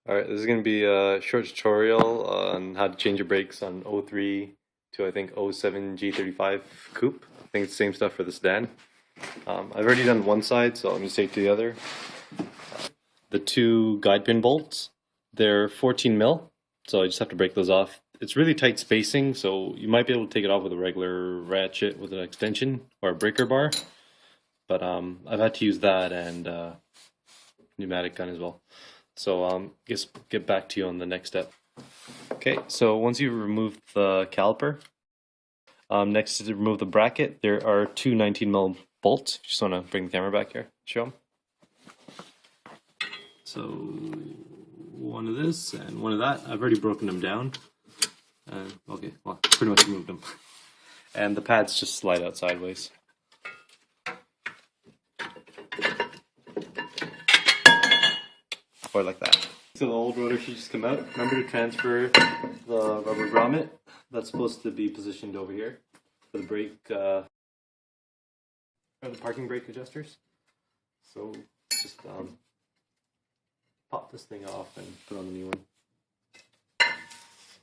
Alright, this is going to be a short tutorial on how to change your brakes on 03 to I think 07 G35 Coupe. I think it's the same stuff for the sedan. I've already done one side, so I'm going to take to the other. The two guide pin bolts, they're 14 mil, so I just have to break those off. It's really tight spacing, so you might be able to take it off with a regular ratchet with an extension or a breaker bar, but I've had to use that and pneumatic gun as well. So just get back to you on the next step. Okay, so once you've removed the caliper, next to remove the bracket, there are two 19 mil bolts. If you just want to bring the camera back here, show them. So one of this and one of that. I've already broken them down. Okay, well, pretty much removed them. And the pads just slide out sideways. Or like that. So the old rotor should just come out. Remember to transfer the rubber grommet. That's supposed to be positioned over here for the brake, or the parking brake adjusters. So just pop this thing off and put on the new one.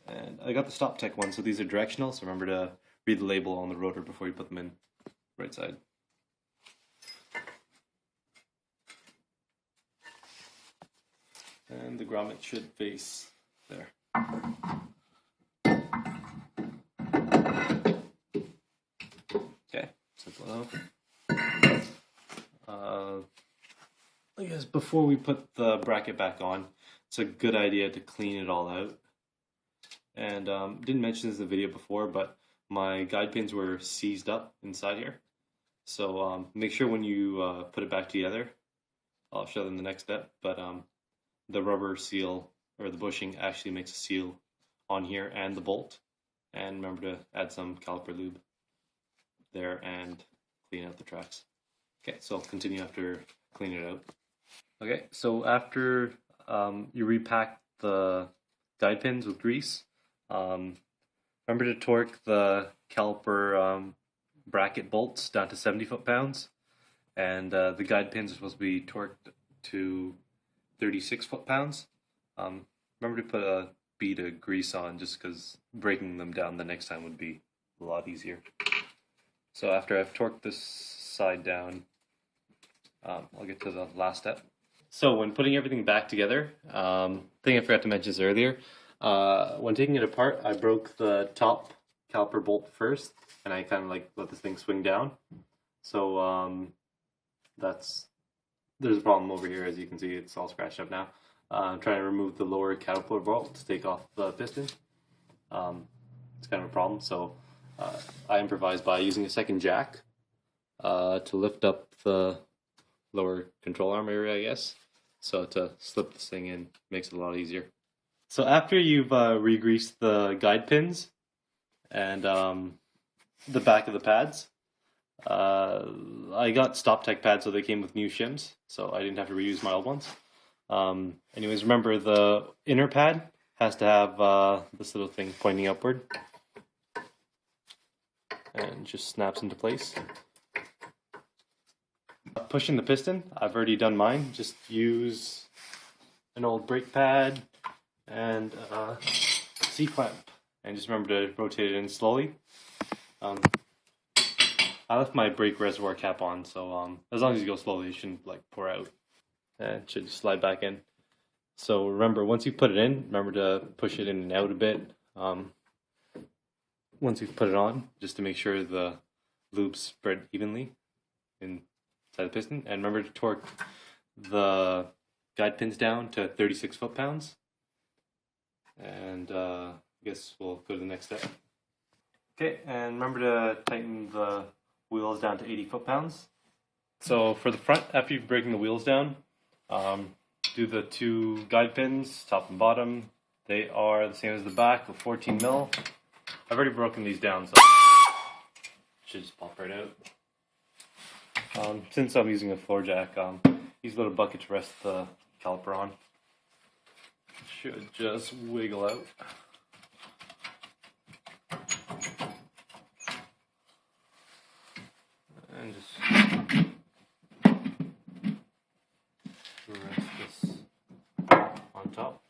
And I got the Stop Tech one, so these are directional, so remember to read the label on the rotor before you put them in. Right side. And the grommet should face there. Okay, simple enough. I guess before we put the bracket back on, it's a good idea to clean it all out. And didn't mention this in the video before, but my guide pins were seized up inside here. So make sure when you put it back together, I'll show them the next step, but the rubber seal or the bushing actually makes a seal on here and the bolt. And remember to add some caliper lube there and clean out the tracks. Okay, so I'll continue after cleaning it out. Okay, so after you repack the guide pins with grease, remember to torque the caliper bracket bolts down to 70 foot-pounds, and the guide pins are supposed to be torqued to 36 foot-pounds. Remember to put a bead of grease on, just because breaking them down the next time would be a lot easier. So after I've torqued this side down, I'll get to the last step. So when putting everything back together, thing I forgot to mention this earlier, when taking it apart, I broke the top caliper bolt first, and I kind of like let this thing swing down. So there's a problem over here. As you can see, it's all scratched up now. I'm trying to remove the lower caliper bolt to take off the piston. It's kind of a problem, so I improvised by using a second jack to lift up the lower control arm area, I guess. So to slip this thing in makes it a lot easier. So after you've re-greased the guide pins and the back of the pads, I got Stop Tech pads, so they came with new shims, so I didn't have to reuse my old ones. Anyways, remember the inner pad has to have this little thing pointing upward, and just snaps into place. Pushing the piston, I've already done mine. Just use an old brake pad and C-clamp, and just remember to rotate it in slowly. I left my brake reservoir cap on, so as long as you go slowly, it shouldn't like pour out, and it should just slide back in. So remember, once you put it in, remember to push it in and out a bit. Once you've put it on, just to make sure the lube spread evenly inside the piston, and remember to torque the guide pins down to 36 foot-pounds. And I guess we'll go to the next step. Okay, and remember to tighten the wheels down to 80 foot-pounds. So for the front, after you've broken the wheels down, do the two guide pins, top and bottom. They are the same as the back with 14 mil. I've already broken these down, so should just pop right out. Since I'm using a floor jack, use a little bucket to rest the caliper on. Should just wiggle out. And just rest this on top.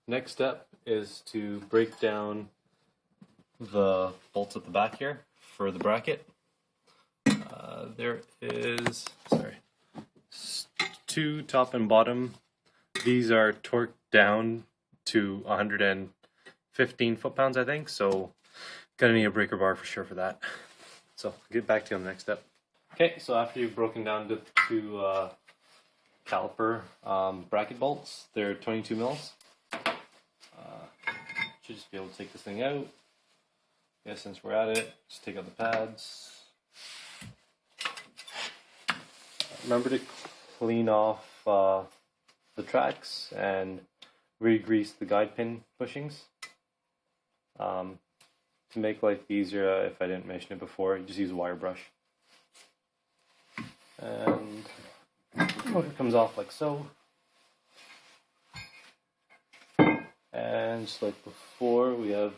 Next step is to break down the bolts at the back here for the bracket. There is, two top and bottom. These are torqued down to 115 foot-pounds, I think, so gonna need a breaker bar for sure for that. So I'll get back to you on the next step. Okay, so after you've broken down the two caliper bracket bolts, they're 22 mils. Should just be able to take this thing out. Yeah, since we're at it, just take out the pads. Remember to clean off the tracks and re-grease the guide pin bushings. To make life easier, if I didn't mention it before, you just use a wire brush. And the motor comes off like so. And just like before, we have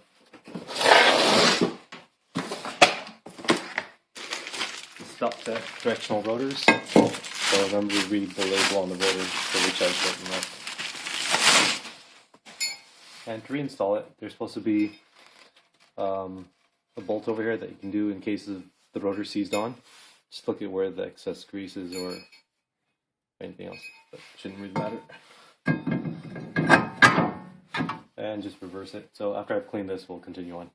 stop set directional rotors. So remember to read the label on the rotors for which I've written left. And to reinstall it, there's supposed to be a bolt over here that you can do in case of the rotor seized on. Just look at where the excess grease is or anything else, but it shouldn't really matter. And just reverse it. So after I've cleaned this, we'll continue on.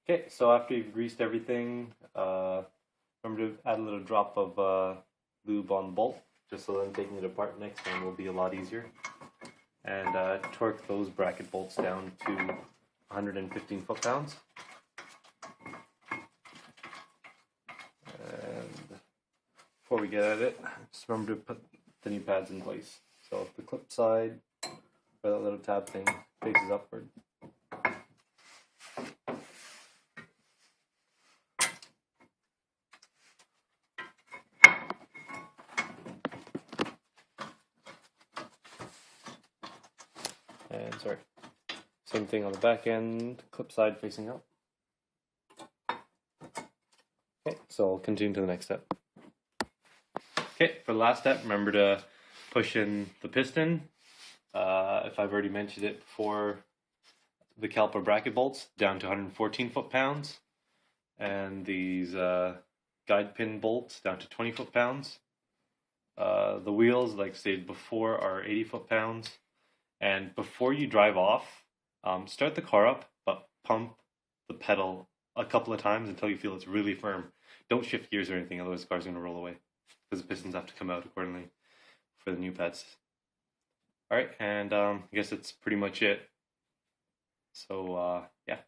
Okay, so after you've greased everything, remember to add a little drop of lube on the bolt, just so then taking it apart next time will be a lot easier. And torque those bracket bolts down to 115 foot-pounds. And before we get at it, just remember to put the new pads in place. So the clip side, where that little tab thing faces upward. And same thing on the back end, clip side facing up. Okay, so I'll continue to the next step. Okay, for the last step, remember to push in the piston. If I've already mentioned it before, the caliper bracket bolts down to 114 foot-pounds, and these guide pin bolts down to 20 foot-pounds. The wheels, like stated before, are 80 foot-pounds. And before you drive off, start the car up, but pump the pedal a couple of times until you feel it's really firm. Don't shift gears or anything, otherwise the car's going to roll away, because the pistons have to come out accordingly for the new pads. Alright, and I guess that's pretty much it. So, yeah.